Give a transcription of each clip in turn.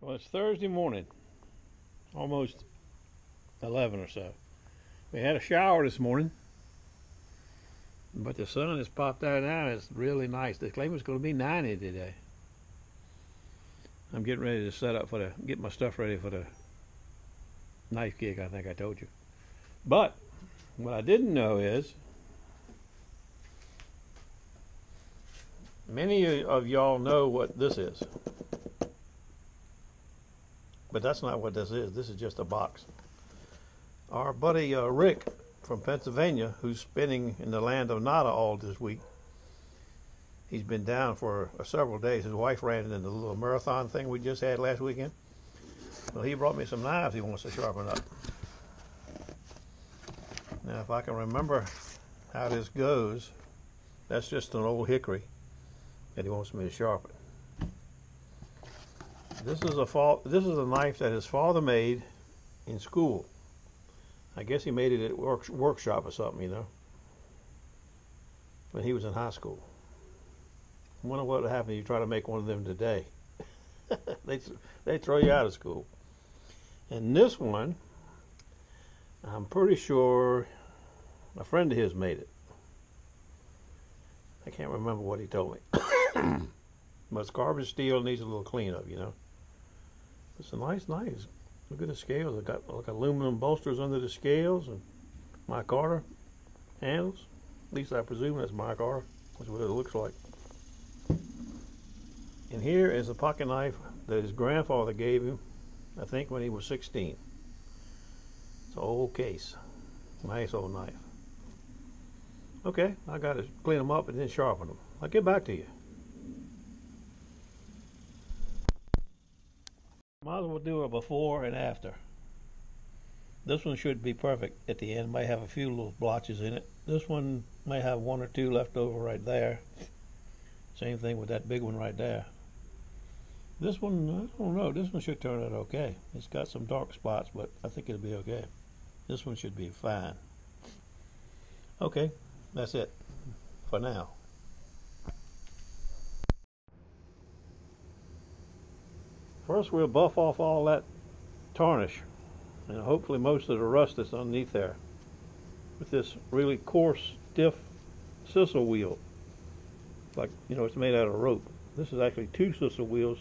Well, it's Thursday morning, almost 11 or so. We had a shower this morning, but the sun has popped out now. It's really nice. They claim it's going to be 90 today. I'm getting ready to set up get my stuff ready for the knife gig, I think I told you. But what I didn't know is many of y'all know what this is. But that's not what this is. This is just a box. Our buddy Rick from Pennsylvania, who's spending in the land of nada all this week, he's been down for several days. His wife ran in the little marathon thing we just had last weekend. Well, he brought me some knives he wants to sharpen up. Now, if I can remember how this goes, that's just an old hickory that he wants me to sharpen. This is a knife that his father made in school. I guess he made it at workshop or something, you know, when he was in high school. I wonder what would happen if you try to make one of them today. They throw you out of school. And this one, I'm pretty sure a friend of his made it. I can't remember what he told me. But it's carbon steel, needs a little cleanup, you know. It's a nice knife. Look at the scales. They've got like aluminum bolsters under the scales and micarta handles. At least I presume that's micarta. That's what it looks like. And here is a pocket knife that his grandfather gave him, I think, when he was 16. It's an old case. Nice old knife. Okay, I got to clean them up and then sharpen them. I'll get back to you. Might as well do a before and after. This one should be perfect at the end. Might have a few little blotches in it. This one may have one or two left over right there. Same thing with that big one right there. This one, I don't know. This one should turn out okay. It's got some dark spots, but I think it'll be okay. This one should be fine. Okay, that's it for now. First, we'll buff off all that tarnish and hopefully most of the rust that's underneath there with this really coarse, stiff sisal wheel. Like, you know, it's made out of rope. This is actually two sisal wheels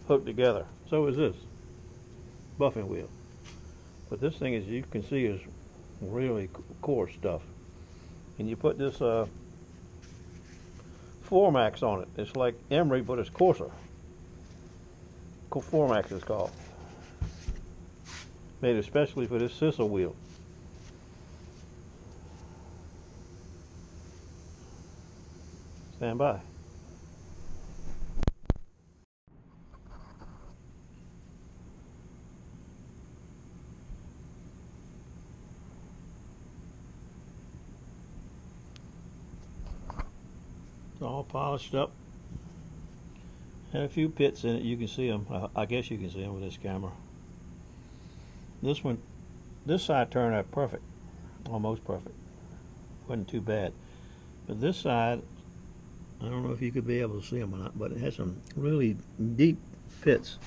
hooked together. So is this buffing wheel. But this thing, as you can see, is really coarse stuff. And you put this Formax on it. It's like emery, but it's coarser. Formax is called. Made especially for this sisal wheel. Stand by. It's all polished up. Had a few pits in it. You can see them. I guess you can see them with this camera. This side turned out perfect, almost perfect. Wasn't too bad. But this side, I don't know if you could be able to see them or not, but it has some really deep pits.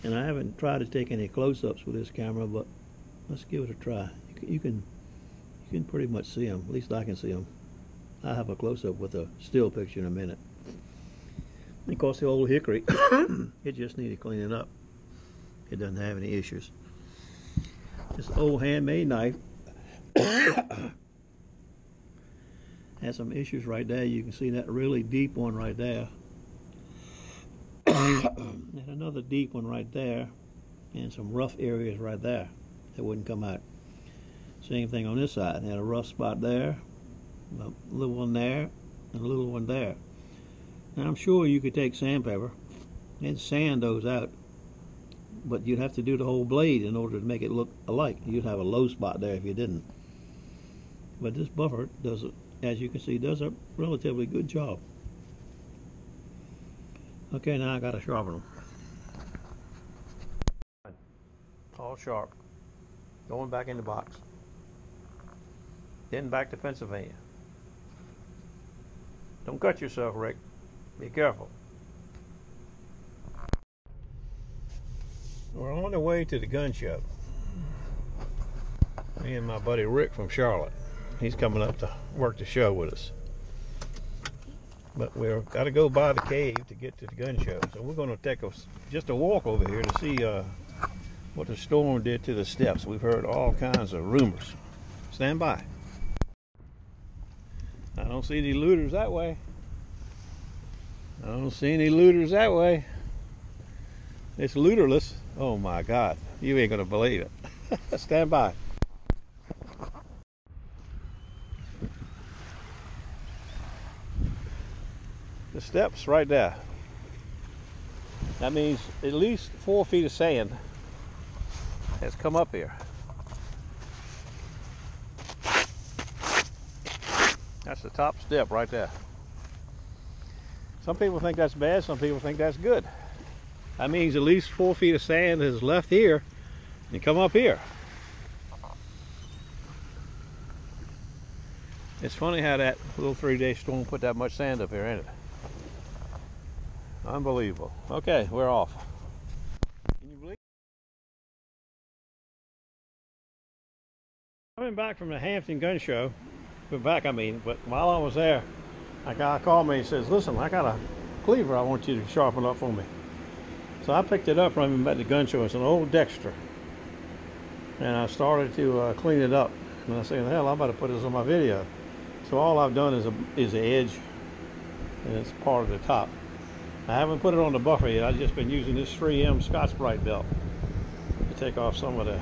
And I haven't tried to take any close-ups with this camera, but let's give it a try. You can pretty much see them. At least I can see them. I'll have a close-up with a still picture in a minute. Of course, the old hickory, it just needed cleaning up. It doesn't have any issues. This old handmade knife has some issues right there. You can see that really deep one right there. And another deep one right there. And some rough areas right there that wouldn't come out. Same thing on this side. It had a rough spot there, a little one there, and a little one there. Now, I'm sure you could take sandpaper and sand those out, but you'd have to do the whole blade in order to make it look alike. You'd have a low spot there if you didn't. But this buffer does, as you can see, does a relatively good job. Okay, now I got to sharpen them. All sharp. Going back in the box. Then back to Pennsylvania. Don't cut yourself, Rick. Be careful. We're on the way to the gun show. Me and my buddy Rick from Charlotte. He's coming up to work the show with us. But we've got to go by the cave to get to the gun show. So we're going to take just a walk over here to see what the storm did to the steps. We've heard all kinds of rumors. Stand by. I don't see any looters that way. I don't see any looters that way. It's looterless. Oh my God. You ain't going to believe it. Stand by. The steps right there. That means at least 4 feet of sand has come up here. That's the top step right there. Some people think that's bad, some people think that's good. That means at least 4 feet of sand has left here and come up here. It's funny how that little 3-day storm put that much sand up here, ain't it? Unbelievable. Okay, we're off. Can you believe? Coming back from the Hampton Gun Show, but while I was there, a guy called me and says, listen, I got a cleaver I want you to sharpen up for me. So I picked it up from him at the gun show. It's an old Dexter. And I started to clean it up. And I said, hell, I'm about to put this on my video. So all I've done is the edge, and it's part of the top. I haven't put it on the buffer yet. I've just been using this 3M Scotch-Brite belt to take off some of the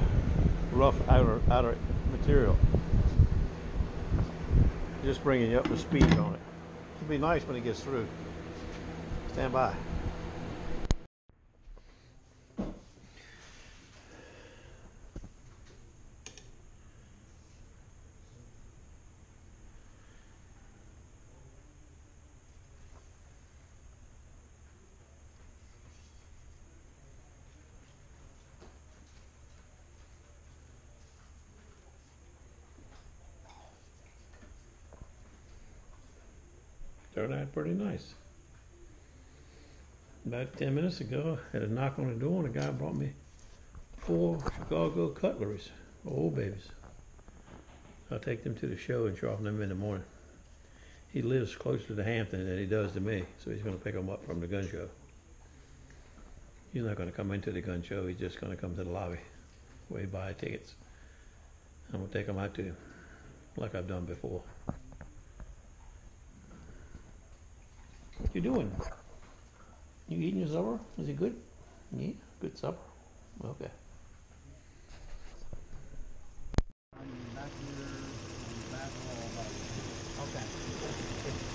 rough outer material. Just bringing you up to speed on it. It'll be nice when it gets through. Stand by. Turned out pretty nice. About 10 minutes ago, I had a knock on the door and a guy brought me 4 Chicago cutleries, old babies. I'll take them to the show and sharpen them in the morning. He lives closer to Hampton than he does to me, so he's going to pick them up from the gun show. He's not going to come into the gun show, he's just going to come to the lobby where he buys tickets. I'm going to take them out to him, like I've done before. What you doing? You eating your supper? Is it good? Yeah, good supper. Okay.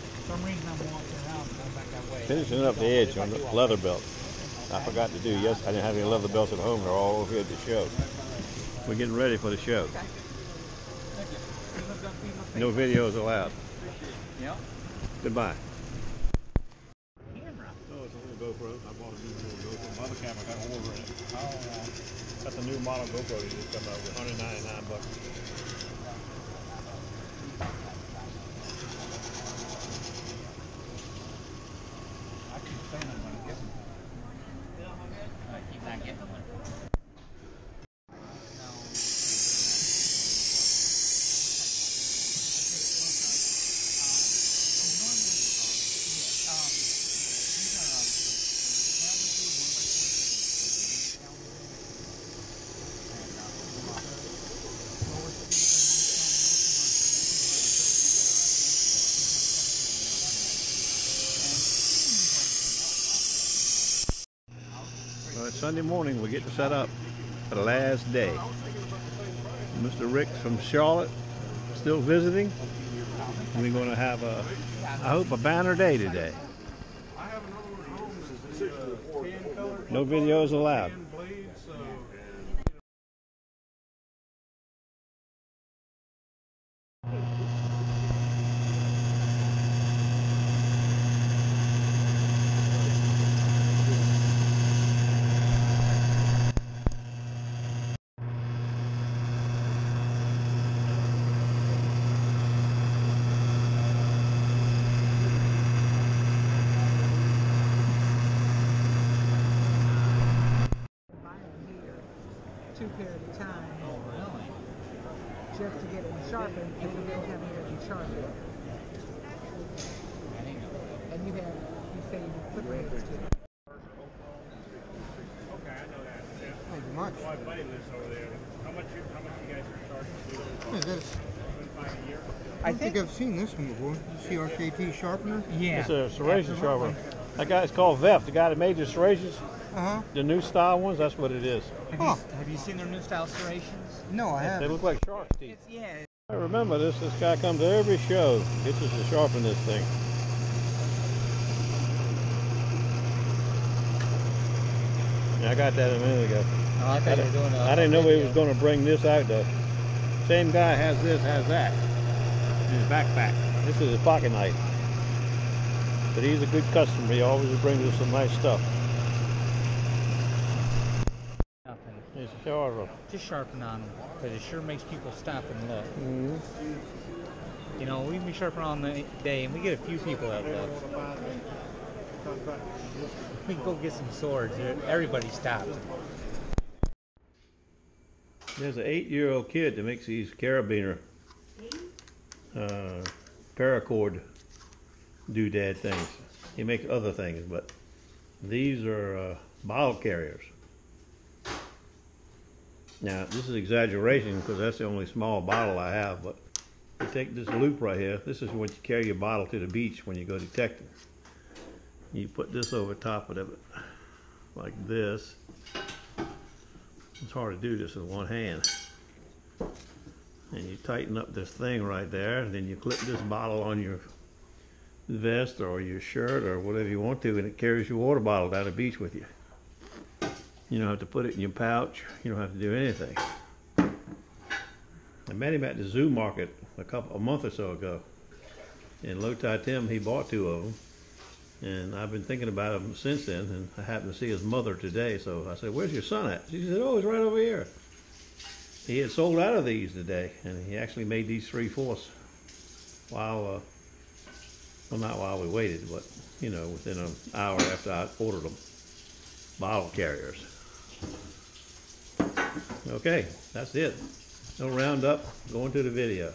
For some reason I'm walking around going back that way. Finishing up the edge on the leather belt. I forgot to do yes. I didn't have any leather belts at home. They're all over here at the show. We're getting ready for the show. No videos allowed. Yeah. Goodbye. Camera. Oh, it's a little GoPro. I bought a new little GoPro. My other camera got a holder in it. Oh, That's a new model GoPro that just come out with $199. I keep saying I'm going to get one. I keep not getting one. Well, it's Sunday morning. We're getting set up for the last day. Mr. Rick from Charlotte still visiting. We're going to have I hope, a banner day today. No videos allowed. 2 pair at a time. Oh, really? Just to get them sharpened if we don't have anything sharpened. I didn't know that. And you say you have clip heads too. Okay, I know that. Yeah. Thank you much. My buddy lives over there. How much you guys are charging? Yeah, that's, $25 a year. I think I've seen this one before. CRKT sharpener. Yeah. It's a serration sharpener. That guy is called VEF, the guy that made the serrations, the new style ones. That's what it is. Have you seen their new style serrations? No, I They haven't. look like shark's teeth. Yeah. I remember this. This guy comes to every show, gets us to sharpen this thing. Yeah, I got that a minute ago. Oh, I thought you were doing a I didn't know he was going to bring this out though. Same guy has this, has that in his backpack. This is his pocket knife. But he's a good customer. He always brings us some nice stuff. Nothing. He's a sharper. Just sharpen on them, because it sure makes people stop and look. Mm-hmm. You know, we can be sharpening on the day, and we get a few people that look. We can go get some swords. Everybody stops. There's an 8-year-old kid that makes these carabiner paracord doodad things. He makes other things, but these are bottle carriers. Now, this is exaggeration because that's the only small bottle I have, but you take this loop right here. This is when you carry your bottle to the beach when you go detecting. You put this over top of it like this. It's hard to do this with one hand. And you tighten up this thing right there, and then you clip this bottle on your vest or your shirt or whatever you want to, and it carries your water bottle down the beach with you. You don't have to put it in your pouch. You don't have to do anything. I met him at the zoo market a month or so ago. In Low Tide Tim, he bought 2 of them. And I've been thinking about him since then, and I happened to see his mother today, so I said, "Where's your son at?" She said, "Oh, he's right over here." He had sold out of these today, and he actually made these 3/4 while, well, not while we waited, but, you know, within an hour after I ordered them. Bottle carriers. Okay, that's it. No roundup, going to the video.